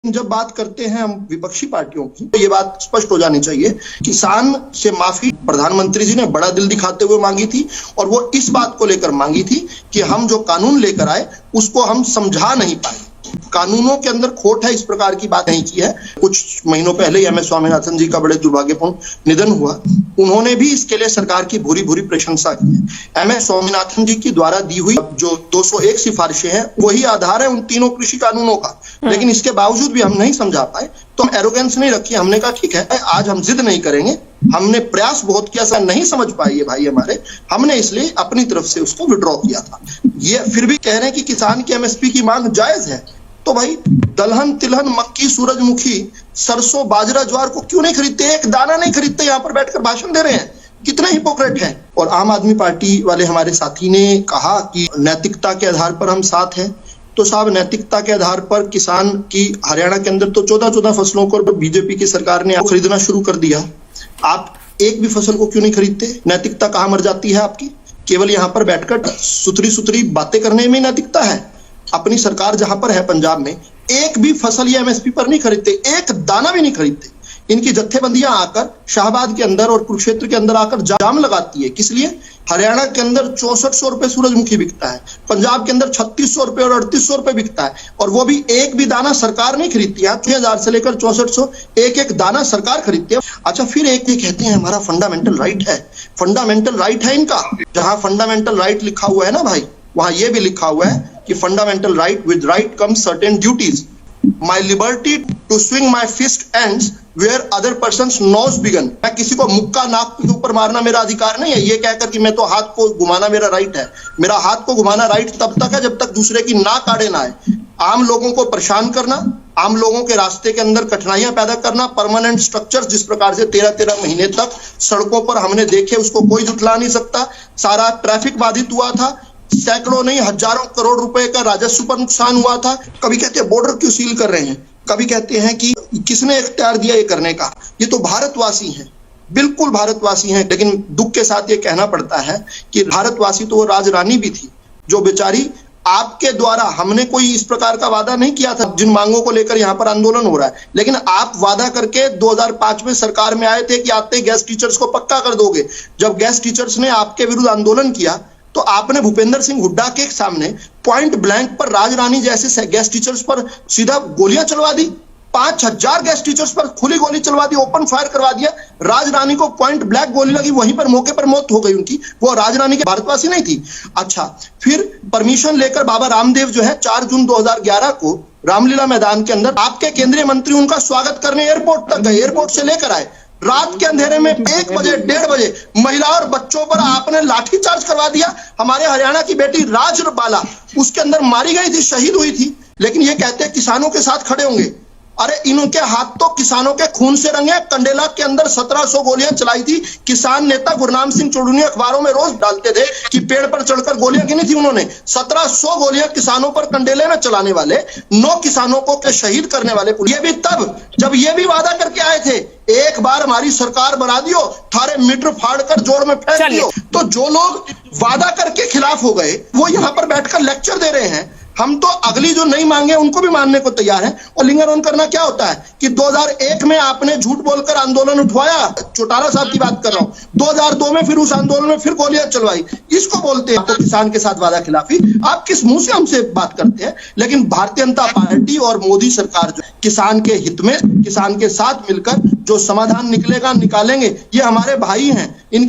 जब बात करते हैं हम विपक्षी पार्टियों की, तो ये बात स्पष्ट हो जानी चाहिए, किसान से माफी प्रधानमंत्री जी ने बड़ा दिल दिखाते हुए मांगी थी और वो इस बात को लेकर मांगी थी कि हम जो कानून लेकर आए उसको हम समझा नहीं पाए। कानूनों के अंदर खोट है, इस प्रकार की बात नहीं की है। कुछ महीनों पहले ही एम.एस. स्वामीनाथन जी का बड़े दुर्भाग्यपूर्ण निधन हुआ, उन्होंने भी इसके लिए सरकार की भूरी भूरी प्रशंसा की है। एम.एस. स्वामीनाथन जी की द्वारा दी हुई जो 201 सिफारिशें हैं वही आधार है उन तीनों कृषि कानूनों का, लेकिन इसके बावजूद भी हम नहीं समझा पाए, तो हम एरोगेंस नहीं रखी। हमने कहा ठीक है, आज हम जिद नहीं करेंगे, हमने प्रयास बहुत किया, सर नहीं समझ पाए ये भाई हमारे, हमने इसलिए अपनी तरफ से उसको विड्रॉ किया था। ये फिर भी कह रहे हैं कि किसान की एमएसपी की मांग जायज है, तो भाई दलहन तिलहन मक्की सूरजमुखी सरसों बाजरा ज्वार को क्यों नहीं खरीदते? एक दाना नहीं खरीदते, यहाँ पर बैठकर भाषण दे रहे हैं, कितने हिपोक्रेट हैं। और आम आदमी पार्टी वाले हमारे साथी ने कहा कि नैतिकता के आधार पर हम साथ हैं, तो साहब नैतिकता के आधार पर किसान की हरियाणा के अंदर तो 14-14 फसलों को बीजेपी की सरकार ने खरीदना शुरू कर दिया, आप एक भी फसल को क्यों नहीं खरीदते? नैतिकता कहाँ मर जाती है आपकी? केवल यहाँ पर बैठकर सुथरी सुथरी बातें करने में नैतिकता है। अपनी सरकार जहां पर है पंजाब में, एक भी फसल या एमएसपी पर नहीं खरीदते, एक दाना भी नहीं खरीदते। इनकी जत्थेबंदियां आकर शाहबाद के अंदर और कुरुक्षेत्र के अंदर आकर जाम लगाती है। किस लिए? हरियाणा के अंदर 6400 रुपए सूरजमुखी बिकता है, पंजाब के अंदर 3600 रुपए और 3800 रुपए बिकता है, और वो भी एक भी दाना सरकार नहीं खरीदती है। 6000 से लेकर 6400 एक एक दाना सरकार खरीदती है। अच्छा, फिर एक ये कहते हैं हमारा फंडामेंटल राइट है। फंडामेंटल राइट है इनका, जहां फंडामेंटल राइट लिखा हुआ है ना भाई, वहां ये भी लिखा हुआ है कि fundamental right with right comes certain duties, my liberty to swing my fist ends where other persons nose begin. मैं किसी को मुक्का नाक के ऊपर मारना मेरा अधिकार नहीं है, ये कहकर कि मैं तो हाथ को घुमाना मेरा राइट है। मेरा हाथ को घुमाना राइट तब तक है जब तक दूसरे की नाक आड़े ना आए। आम लोगों को परेशान करना, आम लोगों के रास्ते के अंदर कठिनाइयां पैदा करना, परमानेंट स्ट्रक्चर्स जिस प्रकार से 13-13 महीने तक सड़कों पर हमने देखे, उसको कोई जुटला नहीं सकता। सारा ट्रैफिक बाधित हुआ था, सैकड़ों नहीं हजारों करोड़ रुपए का राजस्व पर नुकसान हुआ था। कभी कहते हैं बॉर्डर क्यों सील कर रहे हैं, कभी कहते हैं कि किसने इख्तियार दिया ये करने का। ये तो भारतवासी हैं, बिल्कुल भारतवासी हैं, लेकिन दुख के साथ ये कहना पड़ता है कि भारतवासी तो वो राजरानी भी थी जो बेचारी आपके द्वारा, हमने कोई इस प्रकार का वादा नहीं किया था जिन मांगों को लेकर यहाँ पर आंदोलन हो रहा है, लेकिन आप वादा करके 2005 में सरकार में आए थे कि आते गैस टीचर्स को पक्का कर दोगे। जब गैस टीचर्स ने आपके विरुद्ध आंदोलन किया तो आपने भूपेंद्र सिंह हुड्डा के सामने पॉइंट ब्लैंक पर राजरानी जैसे गैस टीचर्स पर सीधा गोलियां चलवा दी। 5000 गैस टीचर्स पर खुली गोली चलवा दी, ओपन फायर करवा दिया। राजरानी को पॉइंट ब्लैंक गोली लगी, वहीं पर मौके पर मौत हो गई उनकी। वो राजरानी के भारतवासी नहीं थी। अच्छा, फिर परमिशन लेकर बाबा रामदेव जो है 4 जून 2011 को रामलीला मैदान के अंदर आपके केंद्रीय मंत्री उनका स्वागत करने एयरपोर्ट तक गए, एयरपोर्ट से लेकर आए। रात के अंधेरे में 1 बजे 1:30 बजे महिला और बच्चों पर आपने लाठीचार्ज करवा दिया। हमारे हरियाणा की बेटी राजबाला उसके अंदर मारी गई थी, शहीद हुई थी, लेकिन ये कहते हैं किसानों के साथ खड़े होंगे। अरे इनके हाथ तो किसानों के खून से रंगे। कंडेला के अंदर 1700 गोलियां चलाई थी। किसान नेता गुरनाम सिंह चुड़ूनी अखबारों में रोज डालते थे कि पेड़ पर चढ़कर गोलियां गिनी थी उन्होंने। 1700 गोलियां किसानों पर कंडेले में चलाने वाले, 9 किसानों को शहीद करने वाले, ये भी तब जब ये भी वादा करके आए थे एक बार हमारी सरकार बना दियो, थारे मीटर फाड़ कर जोड़ में फेंक दियो। तो जो लोग वादा करके खिलाफ हो गए वो यहाँ पर बैठकर लेक्चर दे रहे हैं। हम तो अगली जो नहीं मांगे उनको भी मानने को तैयार हैं। और लिंगर ऑन करना क्या होता है कि 2001 में आपने झूठ बोलकर आंदोलन उठवाया, चौटाला साहब की बात कर रहा हूं, 2002 में फिर उस आंदोलन में फिर गोलियां चलवाई, इसको बोलते हैं तो किसान के साथ वादा खिलाफी। आप किस मुंह से हमसे बात करते हैं? लेकिन भारतीय जनता पार्टी और मोदी सरकार जो किसान के हित में, किसान के साथ मिलकर जो समाधान निकलेगा निकालेंगे। ये हमारे भाई हैं।